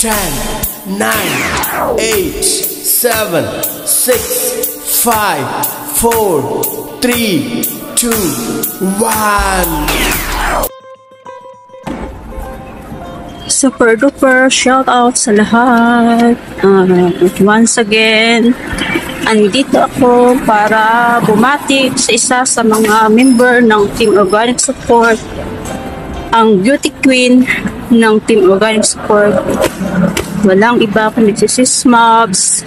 10, 9, 8, 7, 6, 5, 4, 3, 2, 1. Super duper shout out sa lahat. Once again, andito ako para bumati sa isa sa mga member ng Team Organic Support, ang beauty queen ng Team Organic Support. Walang iba kundi si Sis Mobs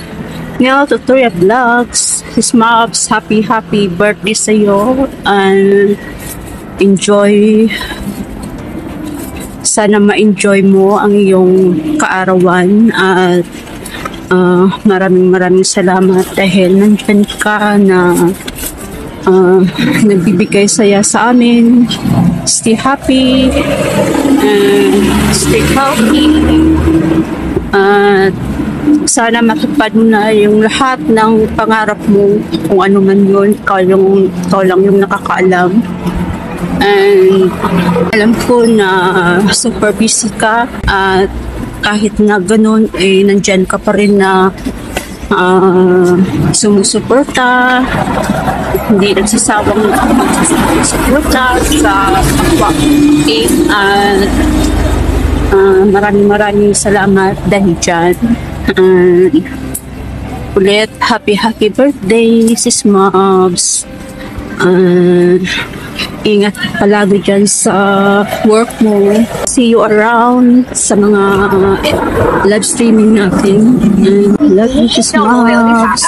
Nail Tutorial Vlogs. Sis Mobs, happy birthday sa iyo, and enjoy. Sana ma-enjoy mo ang iyong kaarawan, at maraming salamat dahil nandyan ka na nagbibigay saya sa amin. Stay happy and stay healthy, at sana matupad mo na yung lahat ng pangarap mo, kung ano man yun. Ikaw lang yung nakakaalam. And alam ko na super busy ka, at kahit na ganun, nandyan ka pa rin na sumusuporta, hindi nagsasawang magsusuporta sa kapwa. At maraming salamat dahil dyan. Ulit, happy birthday, Sis Mobs. Ingat palagi dyan sa work mo. See you around sa mga live streaming natin. Love you, Sis Mobs.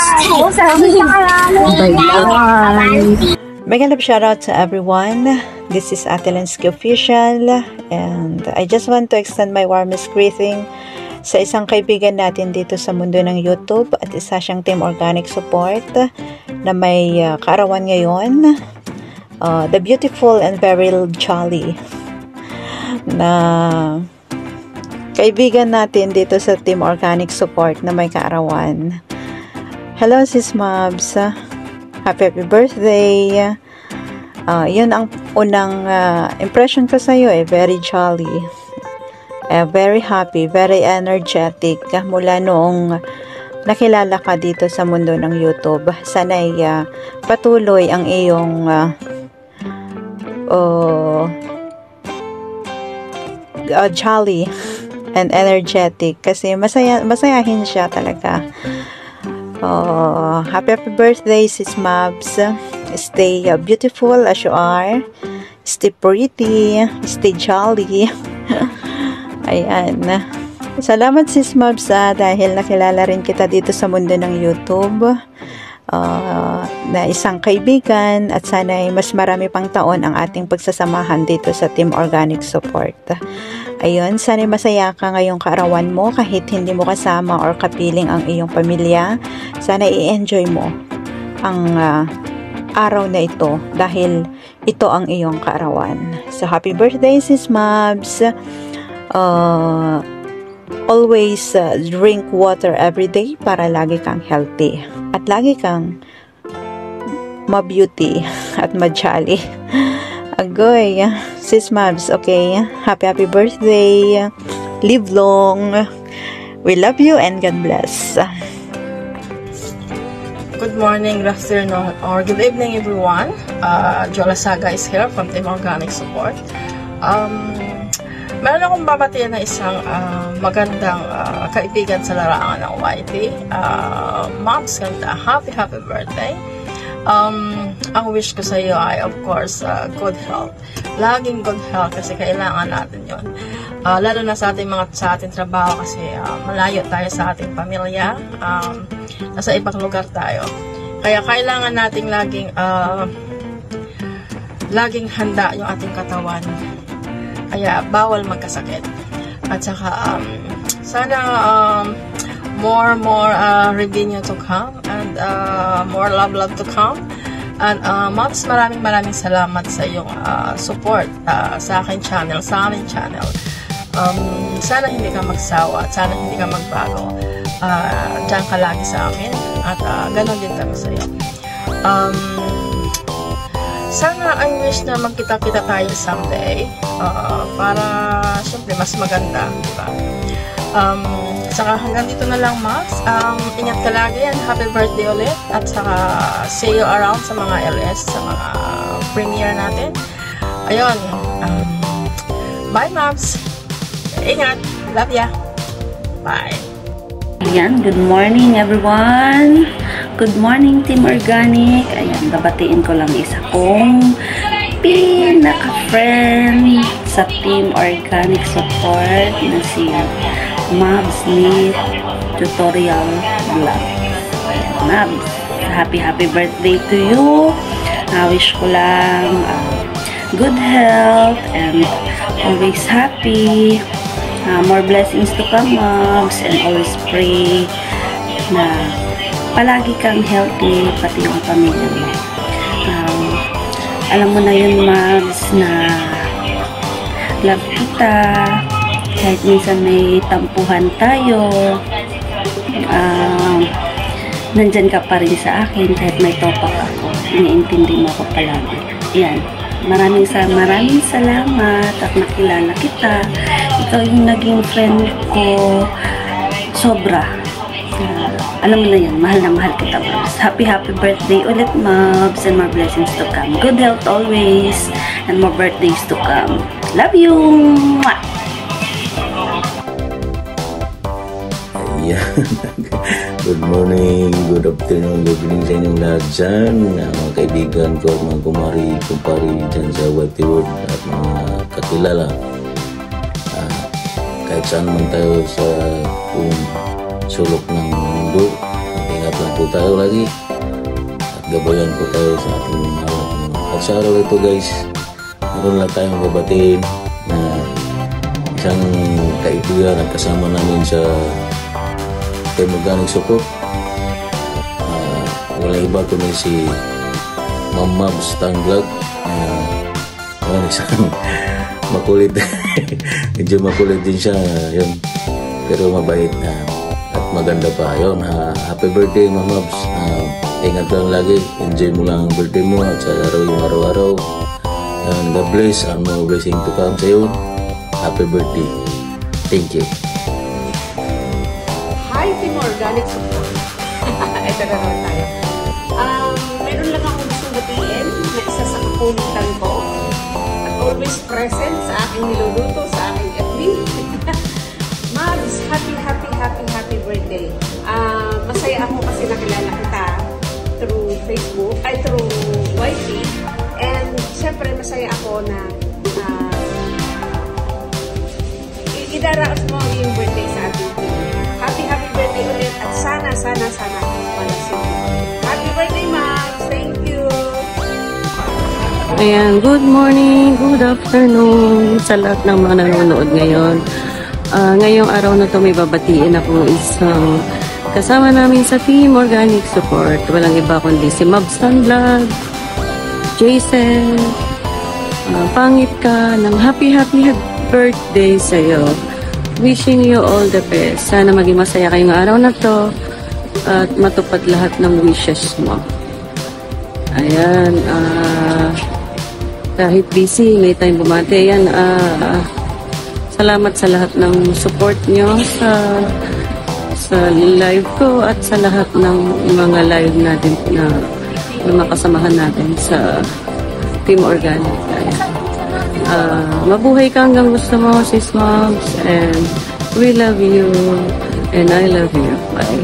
Bye-bye. Mega love shoutout to everyone. This is Ate Lensky Official, and I just want to extend my warmest greeting sa isang kaibigan natin dito sa mundo ng YouTube, at isa siyang Team Organic Support na may kaarawan ngayon. The beautiful and very jolly na kaibigan natin dito sa Team Organic Support na may kaarawan. Hello, Sis Mobs. Happy birthday. Yun ang unang impression ko sa iyo, very jolly, very happy, very energetic mula noong nakilala ka dito sa mundo ng YouTube. Sana'y patuloy ang iyong jolly and energetic, kasi masayahin siya talaga. Happy birthday, Sis Mobs. Stay beautiful as you are. Stay pretty. Stay jolly. Ayan. Salamat, Sis Mobs, dahil nakilala rin kita dito sa mundo ng YouTube, na isang kaibigan, at sana'y mas marami pang taon ang ating pagsasamahan dito sa Team Organic Support. Ayun, sana'y masaya ka ngayong kaarawan mo kahit hindi mo kasama or kapiling ang iyong pamilya. Sana i-enjoy mo ang araw na ito dahil ito ang iyong kaarawan. So, happy birthday, Sis Mobs. Always drink water every day para lagi kang healthy at lagi kang ma-beauty at ma-jolly. Agoy, Sis Mobs, okay? Happy birthday. Live long. We love you and God bless. Good morning, good afternoon, or good evening, everyone. Jola Saga is here from Team Organic Support. Meron akong babatiin na isang magandang kaibigan sa larangan ng YT. Moms, ganda, happy birthday. Ang wish ko sa iyo ay, of course, good health. Laging good health, kasi kailangan natin yon. Lalo na sa ating trabaho, kasi malayo tayo sa ating pamilya. Nasa ibang lugar tayo. Kaya kailangan nating laging handa yung ating katawan. Kaya bawal magkasakit. At saka sana more revenue to come, and more love to come. And Moms, maraming salamat sa iyong support sa aking channel, sa aming channel. Sana hindi ka magsawa at sana hindi ka magbago. Diyan ka lagi sa amin, at ganon din kami sa iyo. Sana I wish na magkita-kita tayo someday, para syempre mas maganda, diba? Saka hanggang dito na lang, Max. Ingat ka lagi and happy birthday ulit. At saka see you around sa mga LS, sa mga premiere natin. Ayun. Bye, Max. Ingat. Love ya. Bye. Ayan, good morning everyone. Good morning Team Organic. Ayan, babatiin ko lang isa kong pinaka-friend sa Team Organic Support na si Mabs Knit Tutorial Vlog. Ayan, Mabs, happy birthday to you. Wish ko lang good health and always happy. More blessings to come, Mabs, and always pray na palagi kang healthy, pati yung pamilya mo. Alam mo na yun, Mabs, na love kita. Kahit minsan may tampuhan tayo, nandyan ka pa rin sa akin. Kahit may topak ako, iniintindi mo ako palagi. Yan. Maraming salamat at nakilala kita. Ikaw yung naging friend ko. Sobra. Alam mo na yan, mahal na mahal kita, Mabs. Happy birthday ulit, Mabs, and more blessings to come. Good health always, and more birthdays to come. Love you! Mwah! Ayan. Good morning, good afternoon, good evening sa inyong lahat dyan. Mga kaibigan ko, mga kumpari dyan sa Whitey World at mga kakilala. Kahit saan man tayo sa sulok ng mundo, ingat lang po tayo lagi at gabayan po tayo sa ating araw. At sa araw ito, guys, meron lang tayong babatiin na isang kaibigan at kasama namin sa Team Organic Support. Walang iba kundi si Ma'am Mabs Tanglad. Isang makulit. Medyo makulit din siya. Yun. Pero mabait na at maganda pa. Yun. Happy birthday, Ma'am Mabs. Ingat lang lagi. Enjoy mo lang ang birthday mo at sa araw-araw. God bless and more blessing to come sa iyo. Happy birthday. Thank you. Hi, Team Organic Support. Ito na naman tayo. Meron lang akong gustong batiin na isa sa kapulitan ko at always present sa aking niluluto, sa aking FB. Mabs, happy birthday. Masaya ako kasi nakilala kita through Facebook, through YT. And syempre masaya ako na idaraos mo yung birthday sa ating team. Happy birthday ulit at sana malasing. Happy birthday, Mabs! Thank you! Ayan, good morning, good afternoon sa lahat ng mga nanonood ngayon. Ngayong araw na to may babatiin ako isang kasama namin sa Team Organic Support. Walang iba kundi si Mabs Tanglad, Jason, pangit ka ng happy birthday sa'yo. Wishing you all the best. Sana maging masaya kayong araw na to at matupad lahat ng wishes mo. Ayan, kahit busy, may time bumati. Ayan, salamat sa lahat ng support nyo sa live ko at sa lahat ng mga live natin na makasamahan natin sa Team Organic. Mabuhay ka hanggang gusto mo, sis Mabs, and we love you and I love you. Bye.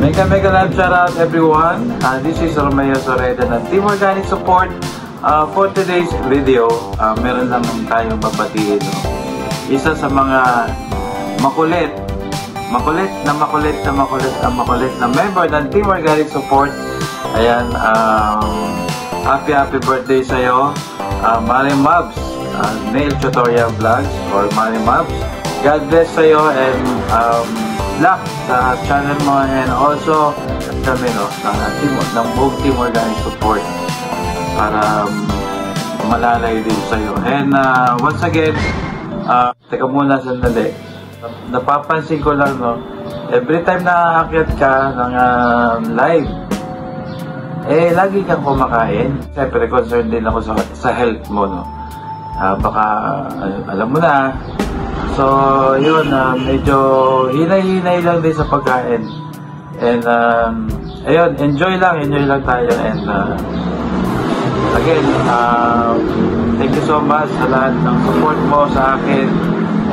Mega love shout out everyone. This is Romeo Soreda ng Team Organic Support. For today's video, meron lang tayong babatiin. Isa sa mga makulit na member ng Team Organic Support. Ayan, happy birthday sa'yo, Mari Mabs, Nail Tutorial Vlogs, or Mari Mabs. God bless sa'yo and luck sa channel mo, and also kami ng buong Team Organic Support para malalay din sa'yo. And once again, teka muna sandali, napapansin ko lang, every time na aakyat ka ng live, lagi kang kumakain. Siyempre, concerned din ako sa health mo, baka alam mo na. So, yun, medyo hinay-hinay lang din sa pagkain. And, ayun, enjoy lang tayo. And, again, thank you so much sa lahat ng support mo sa akin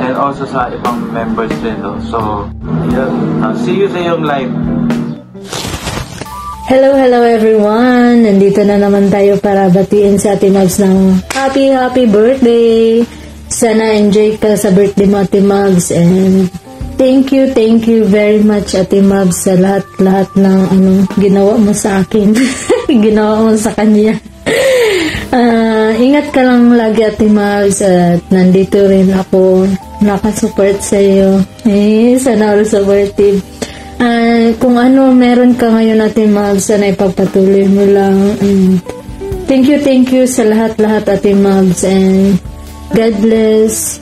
and also sa ibang members din. So, yun, see you sa iyong live. Hello everyone! Nandito na naman tayo para batiin sa Ate Mabs ng happy birthday! Sana enjoy ka sa birthday mo, Ate Mabs, and thank you very much, Ate Mabs, sa lahat ng ginawa mo sa akin. Ginawa mo sa kanya. Ingat ka lang lagi, Ate Mabs, at nandito rin ako nakasupport sa iyo. Sana all supportive. Kung meron ka ngayon, Ate Mabs, sana ipagpatuloy mo lang. Thank you sa lahat, Ate Mabs, and God bless.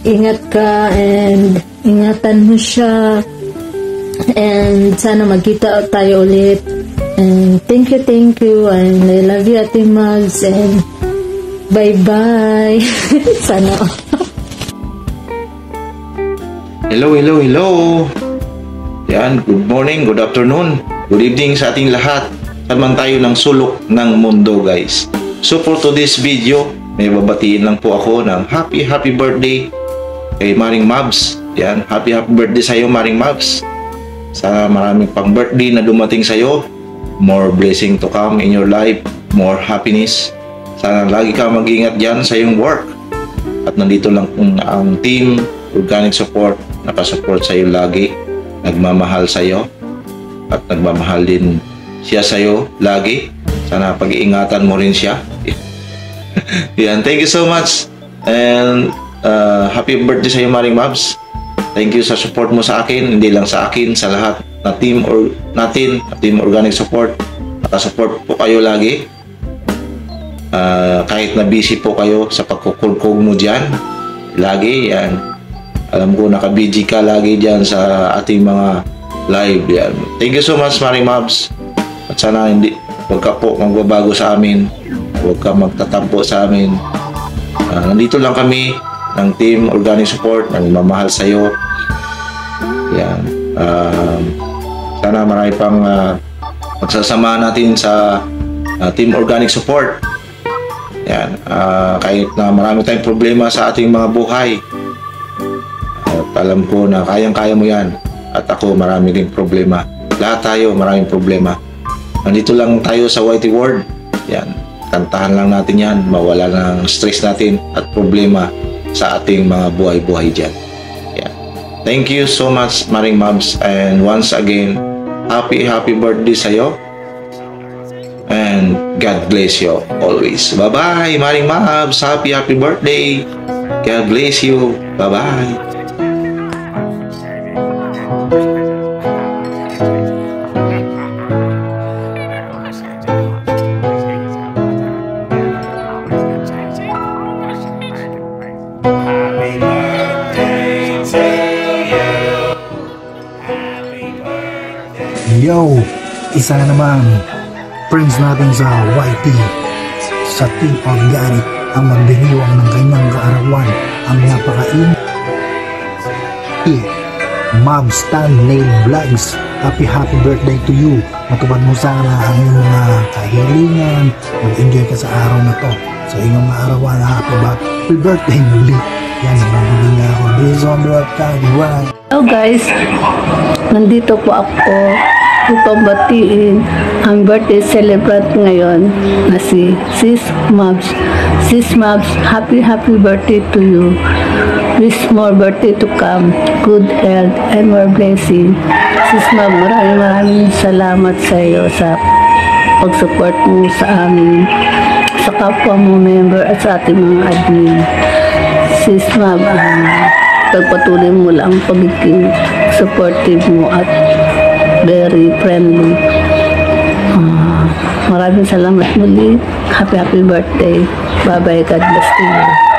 Ingat ka and ingatan mo siya, and sana magkita tayo ulit. And thank you, and I love you, Ate Mabs, and bye-bye. Sana. Hello. Yan, good morning, good afternoon, good evening sa ating lahat. Saan tayo ng sulok ng mundo, guys. So for today's video, may babatiin lang po ako ng happy birthday kay Maring Mabs. Yan, happy birthday sa iyo, Maring Mabs. Sana maraming pang birthday na dumating sa iyo. More blessing to come in your life, more happiness. Sana lagi ka mag-ingat diyan sa iyong work. At nandito lang ang team Organic Support, nakasupport sa iyo lagi. Nagmamahal sa iyo at nagmamahal din siya sa iyo lagi. Sana pag-iingatan mo rin siya. Yan, thank you so much, and happy birthday sa iyo, Maring Mabs. Thank you sa support mo sa akin, hindi lang sa akin, sa lahat na team Team Organic Support. Nakasupport po kayo lagi, kahit na busy po kayo sa pagkukulkog mo dyan lagi. Yan, alam ko naka-BG ka lagi dyan sa ating mga live. Yan. Thank you so much, Maring Mabs. At sana huwag ka po magbabago sa amin. Huwag ka magtatampo sa amin. Nandito lang kami ng Team Organic Support. Nagmamahal sa iyo. Yan. Sana marami pang magsasama natin sa Team Organic Support. Yan. Kahit na marami tayong problema sa ating mga buhay, alam ko na kayang-kaya mo yan. At ako, marami rin problema. Lahat tayo, maraming problema. Nandito lang tayo sa Whitey World. Yan. Kantahan lang natin yan. Mawala ng stress natin at problema sa ating mga buhay-buhay dyan. Yan. Thank you so much, Maring Mabs. And once again, happy birthday sa'yo. And God bless you always. Bye-bye, Maring Mabs. Happy birthday. God bless you. Bye-bye. Yo, isa na naman friends natin sa YT sa Team Organic ang magdiriwang ng kanyang kaarawan, ang napakain Mabs Tan Nail Vlogs. Happy birthday to you. Matupad mo sana ang iyong mga kahilingan. Mag-enjoy ka sa araw na to, sa iyong arawan. Happy birthday muli. Yan, nabibili na ako. Bison Blood Kadiwan. Hello guys, nandito po ako upang batiin ang birthday celebrant ngayon na si Sis Mabs. Sis Mabs, happy birthday to you. Wish more birthday to come, good health and more blessing. Sis Mabs, maraming salamat sa iyo sa pag-support mo sa amin, sa kapwa mo member at sa ating mga admin. Sis Mabs, pagpatuloy mo lang pagiging supportive mo at very friendly. Maraming salamat muli. Happy birthday. Bye-bye. God bless you.